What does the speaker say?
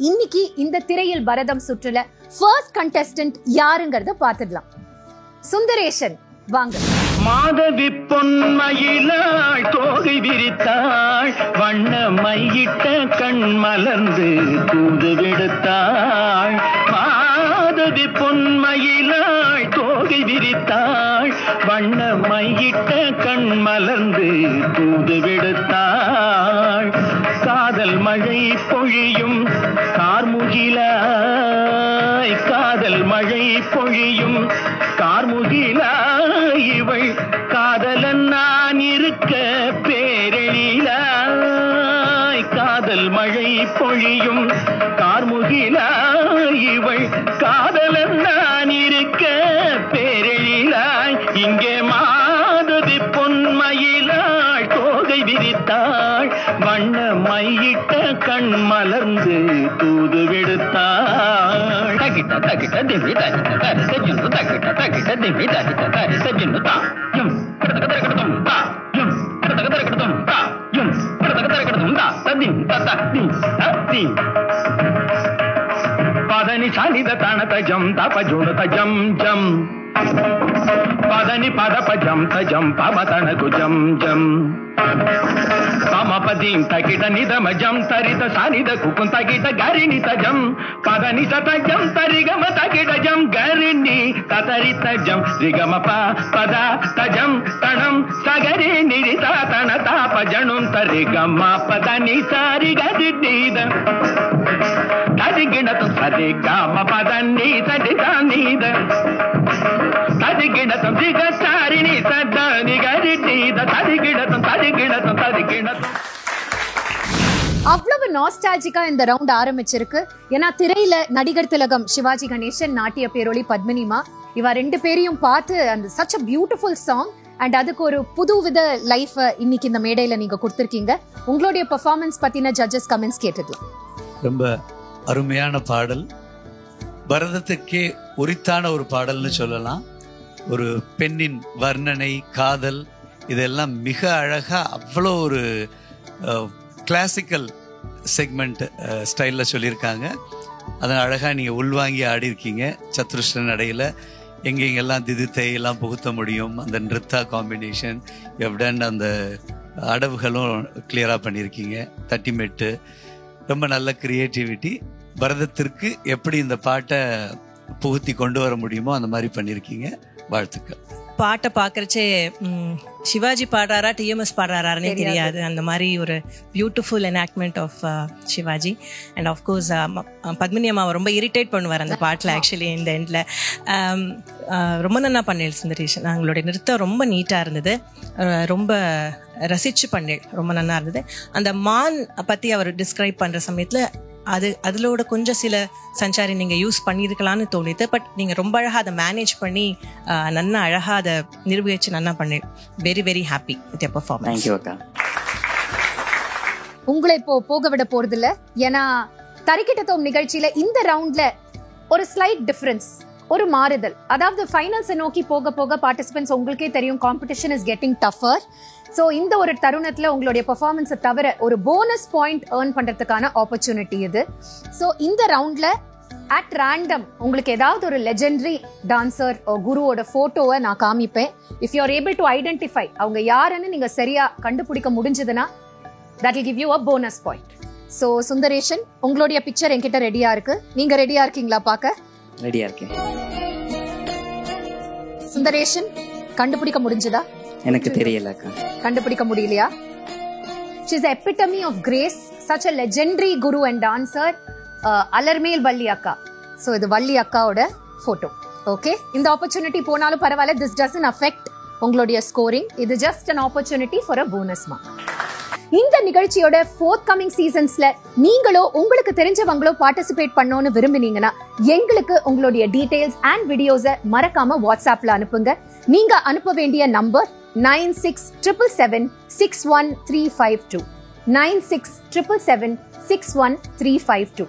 இன்னைக்கு இந்த திரையில் பரதம் சுற்றுல ஃபர்ஸ்ட் கண்டெஸ்டன்ட் யாருங்கறத பாத்துடலாம். சுந்தரேஷன் வாங்க. மாதவி பொன்மயிலாள் தோகை விரித்தாள், வண்ண மையிட்ட கண் மலர்ந்து தூது விடுத்தாள். மாதவி பொன்மயிலாள் தோகை விரித்தாள், வண்ண மையிட்ட கண் மலர்ந்து தூது விடுத்தாள். காதல் மழை பொழியும் கார்முகிலாய், காதல் மழை பொழியும் கார்முகிலாய், இவள் காதலன் நான் இருக்க பேரெழிலாய். காதல் மழை பொழியும் கார்முகிலாய், இவள் காதலன் நான் இருக்க பேரெழிலாய். இங்கே மாதவி பொன்மயிலாள் தோகை விரித்தாள், வண்ண மையிட்ட கண் மலர்ந்து தூது விடுத்தாள். தகிட்ட தகிட்ட திவி தகிட்ட தரிச ஜுன்னு தகிட்ட தகிட்ட திவி தகிட்ட தரிச ஜுன்னு தாயும் கடதகதகதம் தாயும் கடதகதகதம் தாயும் கடதகதகதம் தா ததிம் தததி ததி பதனி சானித தனத ஜம் தப ஜுன தஜம் ஜம் பதனி பத பஜம் தஜம் பமதன குஜம் ஜம் பமபதிம் தகிட நிதம ஜம் தரித சானித குக்கும் தகிட கரிணி தஜம் பதனி தஜம் தரிகம தகிட ஜம் கரிணி ததரித ஜம் ரிகம பத தஜம் தணம் சகரி நிரித தன தாப ஜனும் தரிகம பதனி சாரி கதிநீத தரிகிணத்து சரிகம பதனி சடிதானீத தரிகிணத்தம் திகசாரிணி சதானி கரிணீத தரிகிணத்தம் தரிகிணத்தம் தரிகிணத்தம். அவ்வளவு நாஸ்டாலஜிக்கா இந்த ரவுண்ட் ஆரம்பிச்சிருக்கு. ஏன்னா திரையில நடிகர் திலகம் சிவாஜி கணேசன், நாட்டிய பேரொளி பத்மினிமா, இவ ரெண்டு பேரையும் பார்த்து அந்த such a beautiful song and அதுக்கு ஒரு புதுவித லைஃப் இன்னைக்கு இந்த மேடையில நீங்க கொடுத்திருக்கீங்க. உங்களுடைய பெர்ஃபார்மன்ஸ் பத்தின ஜட்ஜஸ் கமெண்ட்ஸ் கேட்டுக்கலாம். ரொம்ப அருமையான பாடல், பரதத்துக்கே உரித்தான ஒரு பாடல்னு சொல்லலாம். ஒரு பெண்ணின் வர்ணனை, காதல், இதெல்லாம் மிக அழகா அவ்வளோ ஒரு கிளாசிக்கல் செக்மெண்ட் ஸ்டைலில் சொல்லியிருக்காங்க. அதை அழகாக நீங்கள் உள்வாங்கி ஆடிருக்கீங்க. சத்ருஷ்ட நடையில் எங்கெங்கெல்லாம் திதித்தை எல்லாம் புகுத்த முடியும், அந்த நிறுத்தா காம்பினேஷன் எவ்டன் அந்த அடவுகளும் கிளியராக பண்ணியிருக்கீங்க. தட்டிமெட்டு ரொம்ப நல்ல கிரியேட்டிவிட்டி. பரதத்திற்கு எப்படி இந்த பாட்டை புகுத்தி கொண்டு வர முடியுமோ அந்த மாதிரி பண்ணியிருக்கீங்க. வாழ்த்துக்கள். பாட்டை பார்க்கறச்சே சிவாஜி பாடுறாரா டிஎம்எஸ் பாடுறாரானே தெரியாது. அந்த மாதிரி ஒரு beautiful enactment of Sivaji. And of course Padmini அம்மாவை ரொம்ப இரிட்டேட் பண்ணுவார் அந்த பாட்டில். ஆக்சுவலி இந்த எண்டில் ரொம்ப நல்லா பண்ணேன் சுந்தரேஷன். அவங்களுடைய நிறுத்தம் ரொம்ப நீட்டாக இருந்தது, ரொம்ப ரசிச்சு பண்ணேன், ரொம்ப நல்லா இருந்தது. அந்த மான் பற்றி அவர் டிஸ்கிரைப் பண்ணுற சமயத்தில் அதோட கொஞ்சம் சில சஞ்சாரி நீங்கள் யூஸ் பண்ணியிருக்கலான்னு தோணிது. பட் நீங்கள் ரொம்ப அழகாக அதை மேனேஜ் பண்ணி நல்லா அழகாக அதை நிர்வகிச்சு நல்லா பண்ணேன். Very very happy with your performance. Thank you அக்கா. உங்களை இப்போ போக விட போறது இல்ல. ஏன்னா தரிக்கிட்டத்தோம் நிகழ்ச்சியில இந்த ரவுண்ட்ல ஒரு ஸ்லைட் டிஃபரன்ஸ், ஒரு மாறுதல். அதாவது ஃபைனல்ஸை நோக்கி போக போக பார்ட்டிசிபென்ட்ஸ் உங்களுக்கே தெரியும், competition is getting tougher. So இந்த ஒரு தருணத்தில் உங்களுடைய பெர்ஃபார்மன்ஸை தவிர ஒரு போனஸ் பாயிண்ட் ஏர்ன் பண்ணுறதுக்கான ஆப்பர்ச்சுனிட்டி இது. ஸோ இந்த ரவுண்டில் அட் ரேண்டம் உங்களுக்கு ஏதாவது ஒரு லெஜெண்டரி டான்சர் குருவோட ஃபோட்டோவை நான் காமிப்பேன். If you are able to identify அவங்க யாருன்னு நீங்கள் சரியாக கண்டுபிடிக்க முடிஞ்சதுன்னா that will give you a bonus point. So Sundaresan, உங்களுடைய பிக்சர் என்கிட்ட ரெடியாக இருக்கு. நீங்கள் ரெடியாக இருக்கீங்களா பார்க்க? ரெடியாக இருக்கேன். சுந்தரேஷன், கண்டுபிடிக்க முடிஞ்சதா? எனக்கு தெரியல அக்கா. கண்டுபிடிக்க முடியலையா? She is the epitome of grace, such a legendary guru and dancer, Alarmel Valli அக்கா. So இது வள்ளி அக்காவோட போட்டோ. ஓகே, இந்த ஆப்பர்ச்சுனிட்டி போனாலும் பரவாயில்ல. This doesn't affect உங்களுடைய ஸ்கோரிங். இது just an opportunity for a bonus mark. இந்த நிகழ்ச்சியோட ஃபோர்த் கமிங் சீசன்ஸ்ல நீங்களோ உங்களுக்கு தெரிஞ்சவங்களோ பார்ட்டிசிபேட் பண்ணணும்னு விரும்பினீங்கன்னா எங்களுக்கு உங்களுடைய டீடைல்ஸ் அண்ட் வீடியோஸை மறக்காம வாட்ஸ்அப்ல அனுப்புங்க. நீங்க அனுப்ப வேண்டிய நம்பர் 9677761352 9677761352.